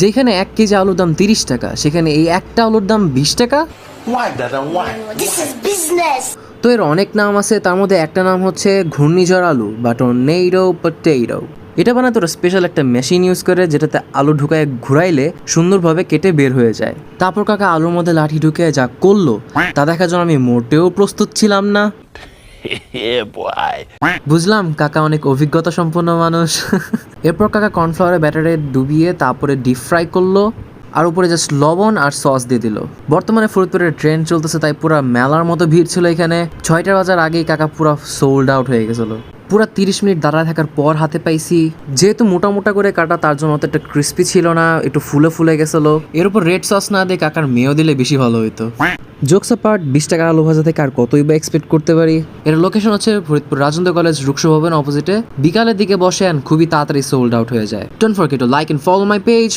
যেখানে 1 কেজি আলুর দাম 30 টাকা, সেখানে এই একটা আলুর দাম 20 টাকা। Why, Dada? Why? This is business. তো এর অনেক নাম আছে, তার মধ্যে একটা নাম হচ্ছে ঘূর্ণিঝড় আলু বা টর্নেডো পটেটো। এটা বানাতে ওরা স্পেশাল একটা মেশিন ইউজ করে, যেটাতে আলু ঢুকায় ঘুরাইলে সুন্দরভাবে কেটে বের হয়ে যায়। তারপর কাকা আলুর মধ্যে লাঠি ঢুকে যা করলো তা দেখার জন্য আমি মোটেও প্রস্তুত ছিলাম না। Yeah, boy. বুঝলাম কাকা অনেক অভিজ্ঞতা সম্পন্ন মানুষ। এরপর কাকা কর্নফ্লাওয়ারের ব্যাটারে ডুবিয়ে তারপরে ডিপ ফ্রাই করলো, আর উপরে জাস্ট লবণ আর সস দিয়ে দিল। বর্তমানে ফরিদপুরের ট্রেন চলতেছে, তাই পুরো মেলার মতো ভিড় ছিল এখানে। 6টা বাজার আগেই কাকা পুরো সোল্ড আউট হয়ে গেছিলো। পুরো 30 মিনিট দাঁড়ায় থাকার পর হাতে পাইছি। যেহেতু মোটা মোটা করে কাটা, তার জন্য অত একটা ক্রিস্পি ছিল না, একটু ফুলে ফুলে গেছিলো। এর উপর রেড সস না দিয়ে কাকার মেয়েও দিলে বেশি ভালো হইতো। জোকস অ্যাপার্ট, 20 টাকার আলু ভাজা থেকে আর কতই বা এক্সপেক্ট করতে পারি। এর লোকেশন হচ্ছে ফরিদপুর রাজেন্দ্র কলেজ রুকসু ভবন অপোজিটে। বিকালের দিকে বসে খুবই তাড়াতাড়ি সোল্ড আউট হয়ে যায়। Don't forget to like and follow my page